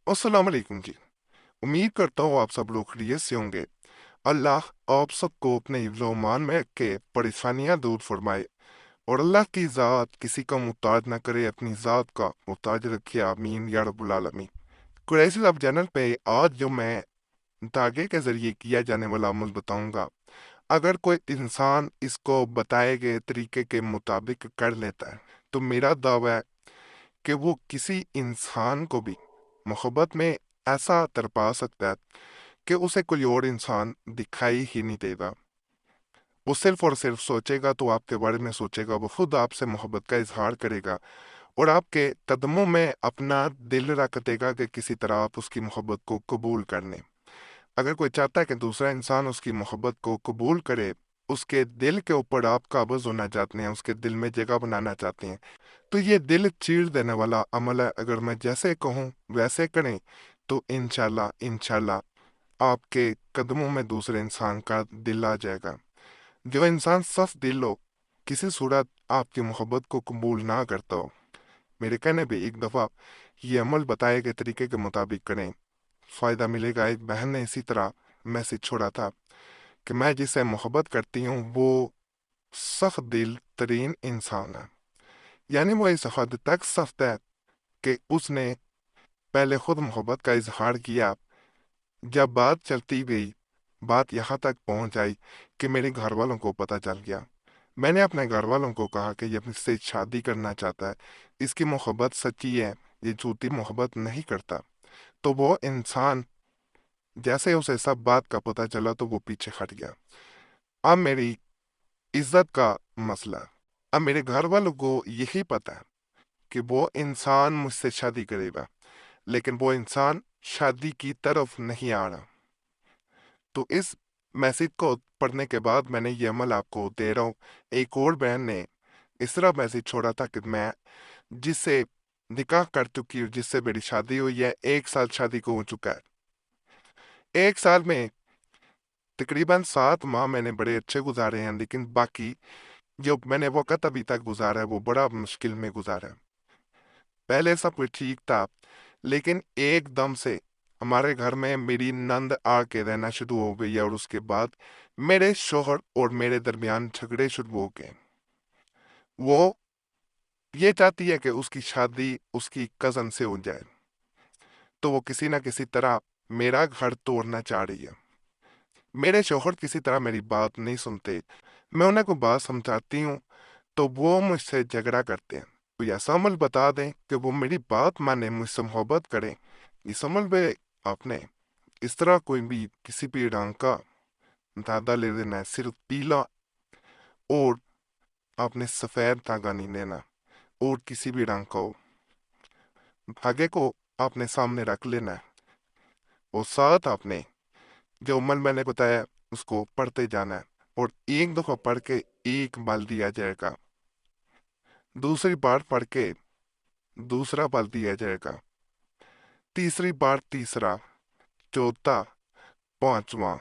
अस्सलाम वालेकुम जी। उम्मीद करता हूँ आप सब लोग खैरियत से होंगे। अल्लाह आप सबको अपने हिफ्ज़-ओ-अमान में रख के परेशानियाँ दूर फरमाए और अल्लाह की ज़ात किसी का मुहताज ना करे, अपनी ज़ात का मुहताज रखे, आमीन या रब्बुल आलमीन। कुरैशी सब चैनल पे आज जो मैं धागे के ज़रिए किया जाने वाला अमल बताऊंगा, अगर कोई इंसान इसको बताए गए तरीके के मुताबिक कर लेता है तो मेरा दावा है कि वो किसी इंसान को भी मोहब्बत में ऐसा तड़पा सकता है कि उसे कोई और इंसान दिखाई ही नहीं देगा। वो सिर्फ और सिर्फ सोचेगा तो आपके बारे में सोचेगा, वो खुद आपसे मोहब्बत का इजहार करेगा और आपके कदमों में अपना दिल रख देगा कि किसी तरह आप उसकी मोहब्बत को कबूल कर लें। अगर कोई चाहता है कि दूसरा इंसान उसकी मोहब्बत को कबूल करे, उसके दिल के ऊपर आप काबज होना चाहते हैं, उसके दिल में जगह बनाना चाहते हैं, तो ये दिल चीर देने वाला अमल है। अगर मैं जैसे कहूँ वैसे करें तो इंशाल्लाह इंशाल्लाह आपके कदमों में दूसरे इंसान का दिल आ जाएगा। जो इंसान सख्त दिल हो, किसी सूरत आपकी मोहब्बत को कबूल ना करता हो, मेरे कहने पे एक दफ़ा ये अमल बताए गए तरीके के मुताबिक करें, फ़ायदा मिलेगा। एक बहन ने इसी तरह मैसेज छोड़ा था कि मैं जिससे मोहब्बत करती हूँ वो सख्त दिल तरीन इंसान है। यानी वो इस हद तक सख्त है कि उसने पहले खुद मोहब्बत का इजहार किया। जब बात चलती गई, बात यहाँ तक पहुंच आई कि मेरे घर वालों को पता चल गया। मैंने अपने घर वालों को कहा कि ये मुझसे शादी करना चाहता है, इसकी मोहब्बत सच्ची है, ये झूठी मोहब्बत नहीं करता। तो वो इंसान जैसे उसे सब बात का पता चला तो वो पीछे हट गया। अब मेरी इज्जत का मसला, अब मेरे घर वालों को यही पता है कि वो इंसान मुझसे शादी करेगा, लेकिन वो इंसान शादी की तरफ नहीं आ रहा। तो इस मैसेज को पढ़ने के बाद मैंने ये अमल आपको दे रहा हूँ। एक और बहन ने इस तरह मैसेज छोड़ा था कि मैं जिससे निकाह कर चुकी हूँ, जिससे मेरी शादी हुई है, 1 साल शादी को हो चुका है। 1 साल में तकरीबन 7 माह मैंने बड़े अच्छे गुजारे हैं, लेकिन बाकी जो मैंने वक्त अभी तक गुजारा है वो बड़ा मुश्किल में गुजारा है। पहले सब कुछ ठीक था, लेकिन एकदम से हमारे घर में मेरी नंद आके रहना शुरू हो गई है और उसके बाद मेरे शोहर और मेरे दरमियान झगड़े शुरू हो गए। वो ये चाहती है कि उसकी शादी उसकी कजन से हो जाए, तो वो किसी ना किसी तरह मेरा घर तोड़ना चाह रही है। मेरे शोहर किसी तरह मेरी बात नहीं सुनते। मैं उन्हें को बात समझाती हूँ तो वो मुझसे झगड़ा करते हैं। तो ऐसा अमल बता दें कि वो मेरी बात माने, मुझसे मोहब्बत करें। इस अमल में आपने इस तरह कोई भी किसी भी रंग का धागा ले लेना है, सिर्फ पीला, और आपने सफेद धागा नहीं लेना और किसी भी रंग का हो। धागे को आपने सामने रख लेना है और साथ आपने जो अमल मैंने बताया उसको पढ़ते जाना है। और एक दफा पढ़ के एक बल दिया जाएगा, दूसरी बार पढ़ के दूसरा बल दिया जाएगा, तीसरी बार तीसरा, चौथा, पांचवा,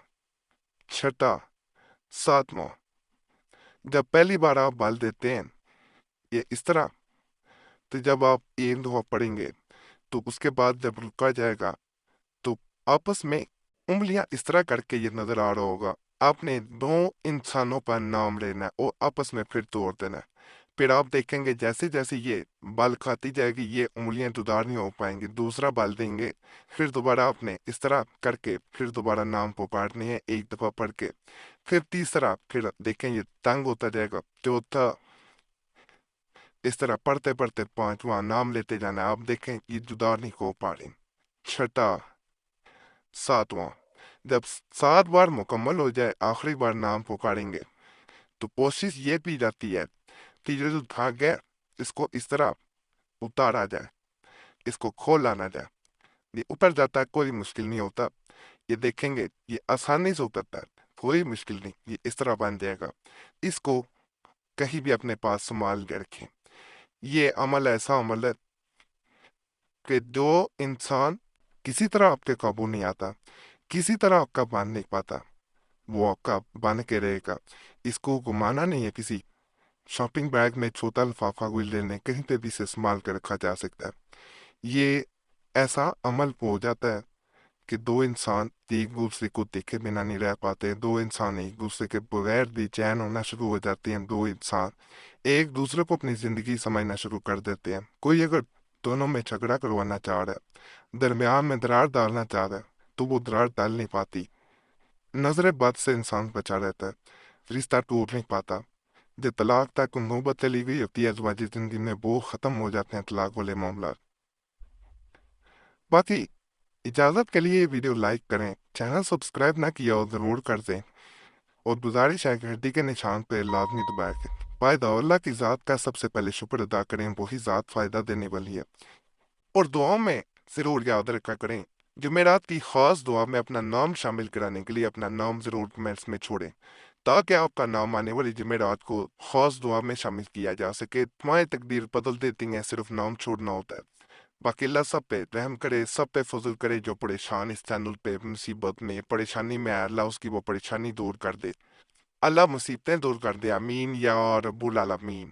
छठा, सातवां। जब पहली बार आप बल देते हैं ये इस तरह, तो जब आप एक दफा पढ़ेंगे तो उसके बाद जब रुका जाएगा तो आपस में उंगलियां इस तरह करके ये नजर आ रहा होगा। आपने दो इंसानों पर नाम लेना है और आपस में फिर तोड़ देना है। फिर आप देखेंगे जैसे जैसे ये बल खाती जाएगी ये उंगलियां जुदा नहीं हो पाएंगी। दूसरा बल देंगे, फिर दोबारा आपने इस तरह करके फिर दोबारा नाम पुकारनी है एक दफा पढ़ के। फिर तीसरा, फिर देखें ये तंग होता जाएगा। चौथा, इस तरह पढ़ते पढ़ते पांचवा नाम लेते जाना, आप देखें ये जुदा नहीं हो पा रहे। छठा, सातवां। जब 7 बार मुकम्मल हो जाए, आखिरी बार नाम पुकारेंगे, तो कोशिश ये की जाती है कि ये जो धागा है इसको इस तरह उतारा जाए, इसको खोला ना जाए। ये ऊपर जाता है, कोई मुश्किल नहीं होता। ये देखेंगे ये आसानी से उतरता है, कोई मुश्किल नहीं, ये इस तरह बन जाएगा। इसको कहीं भी अपने पास संभाल के रखें। ये अमल ऐसा अमल है कि जो इंसान किसी तरह आपके काबू नहीं आता, किसी तरह आपका बांध नहीं पाता, वो आपका बन के रहेगा। इसको घुमाना नहीं है, किसी शॉपिंग बैग में छोटा लिफाफा कोई लेने कहीं पे भी इसे संभाल कर रखा जा सकता है। ये ایسا عمل ہو جاتا ہے کہ دو انسان ایک دوسرے کو دیکھے بنا نہیں رہ پاتے، دو انسان ایک دوسرے کے بغیر بھی چین ہونا شروع ہو جاتے ہیں، دو انسان ایک دوسرے کو اپنی زندگی سمجھنا شروع کر دیتے ہیں۔ کوئی اگر دونوں میں جھگڑا کروانا چاہ رہا ہے، درمیان میں درار ڈالنا چاہ رہا ہے، تو وہ درار ڈال نہیں پاتی۔ نظر بد سے انسان بچا رہتا ہے، رشتہ ٹوٹ نہیں پاتا۔ جب طلاق تک نوبت چلی گئی ہوتی ہے ازواجی زندگی میں، وہ ختم ہو جاتے ہیں طلاق والے معاملات۔ باقی اجازت کے لیے ویڈیو لائک کریں، چینل سبسکرائب نہ کیا ہو ضرور کر دیں، اور گزارش ہے کہ گھنٹی کے نشان پہ لازمی دبائیں۔ فائدہ اللہ کی ذات کا سب سے پہلے شکر ادا کریں، وہی ذات فائدہ دینے والی ہے۔ اور دعاؤں میں ضرور یاد رکھا کریں، جمعرات کی خاص دعا میں اپنا نام شامل کرانے کے لیے اپنا نام ضرور کمنٹس میں چھوڑیں، تاکہ آپ کا نام آنے والی جمعرات کو خاص دعا میں شامل کیا جا سکے۔ تمہاری تقدیر بدل دیتی ہیں، صرف نام چھوڑنا ہوتا ہے۔ باقی اللہ سب پہ رحم کرے، سب پہ فضل کرے۔ جو پریشان اس چینل پہ مصیبت میں پریشانی میں ہے، اللہ اس کی وہ پریشانی دور کر دے، اللہ مصیبتیں دور کر دے، آمین یا رب العالمین۔